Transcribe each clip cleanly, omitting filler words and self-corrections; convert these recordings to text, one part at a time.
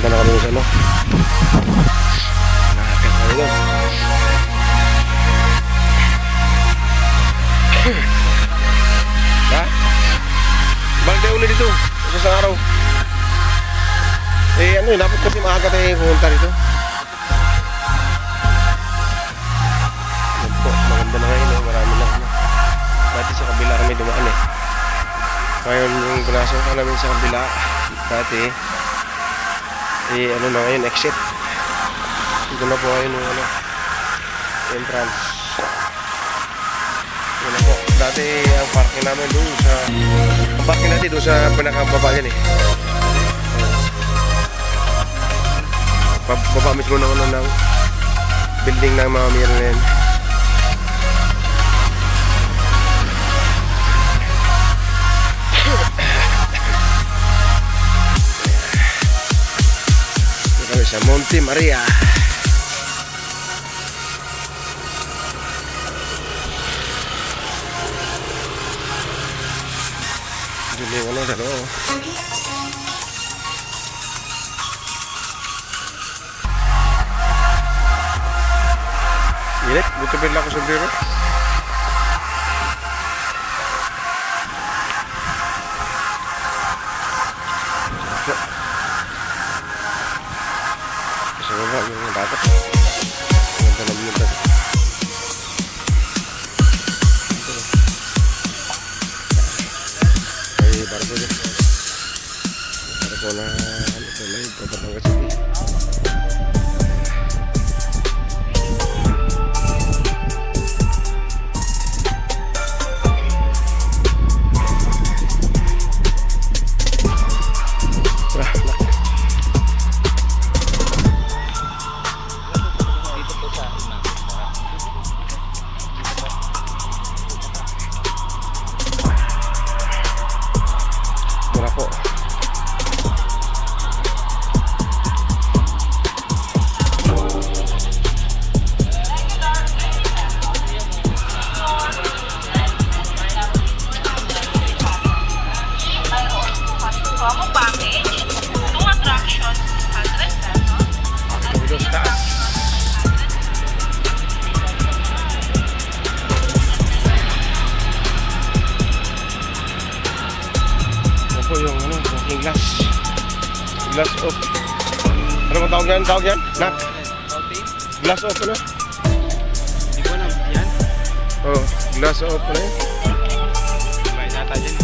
Punta na kami sa ano. Nakakita kami doon. Ha? Balik tayo ulit dito. Isang araw. Eh ano, dapat kasi maaga tayo pumunta dito. Yan po, maganda na ngayon. Marami na kami. Dati sa kabila kami dumaan eh. Ngayon yung pinasok namin sa kabila. Dati eh ano na ngayon, exit. Dito na po ngayon yung ano, entrance. Yun na po. Dati ang parking namin doon sa ang parking natin doon sa pinakababa yan eh. Baba mismo na ano ng building ng mga Maryland. Ito kami sa Monte Maria. Dili wala sa loob. Init, buto pala ako sa biro. Sa baba yung dapat. Ganda na bintang. Ay, barko dyan. Barko na ano sa live, Papatangas City. Yung ano, yung glass off. Ano bang tawag yan? Tawag yan? Nak? Glass off ano? Hindi ko alam. Yan? Oh, glass off ano yan? May nata dyan.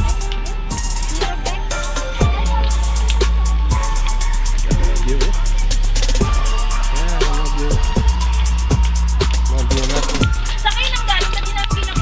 View. Yan, mga view. Mga view natin. Sakay ng galing na dinampi ng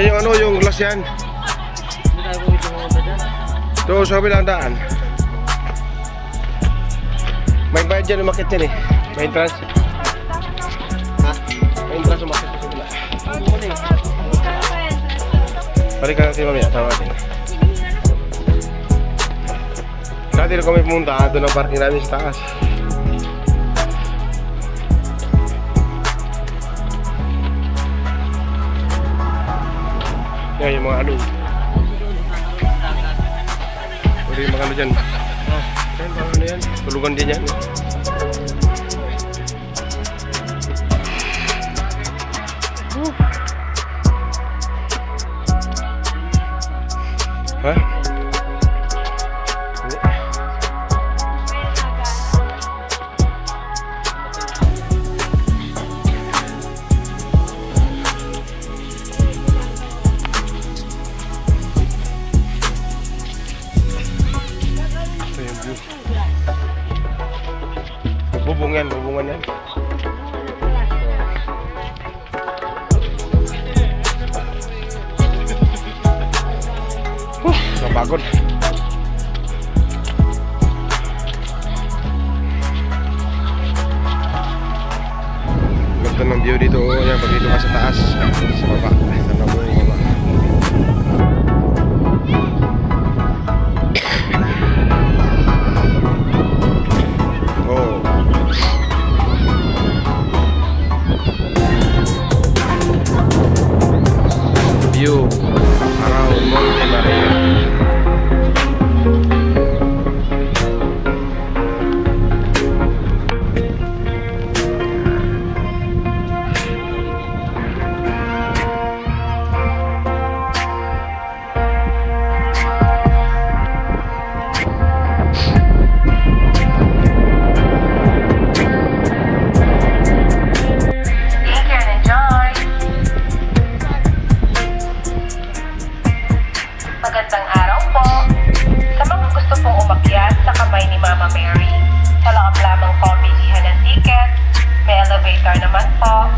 Yan yung ano, yung glass yan. Hindi tayo kung ito mga dyan. Doon sa kabilang daan. May bayad dyan, umakit yan eh. May entrance. Ha? May entrance umakit sa kabila. Balik ka natin mamaya, tama natin. Dati na kami pumunta, doon ang parking namin sa taas. Yan yung mga ano. Pwede yung mga ano dyan. Yan, mga ano yan. Tulugan din yan. Ha? bubong yan, bubungan yan. Napagod. Ganda ng view dito. Oh, yan, pag dito ka sa taas. Sa baba. Sa baba yung baba. Oh. View around Monte Maria. Take care and enjoy! Magandang araw po. Sa mga gusto pong umakyat sa kamay ni Mama Mary, talakap lamang po ang bilihan ng ticket. May elevator naman po.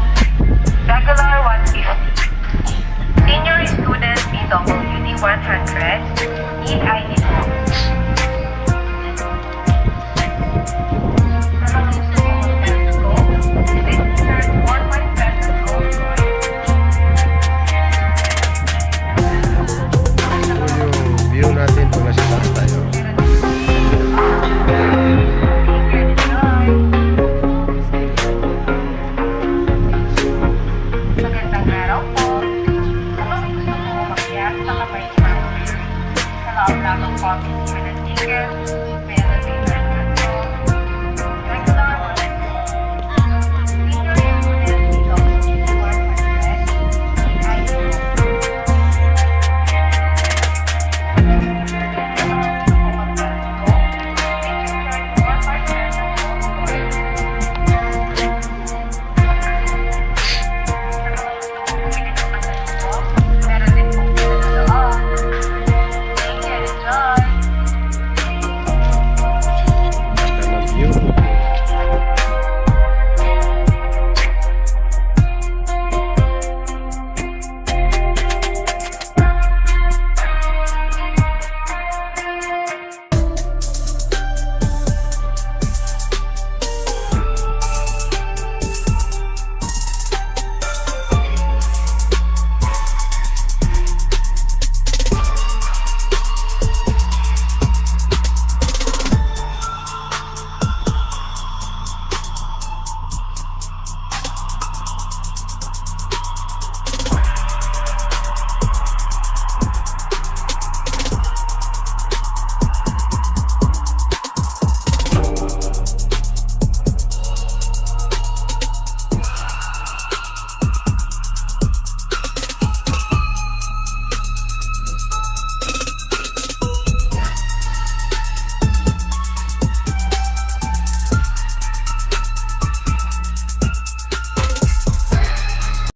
Regular 150. Senior student PWD 100. Need ID po. Sa mga gusto pong umakyat po, registered 1 pesos gold coin. Ito yung view natin pag nasa taas tayo. Magandang araw po. Sa mga gusto pong umakyat sa kamay ni Mama Mary, sa loob lamang po ang bilihan ng ticket. May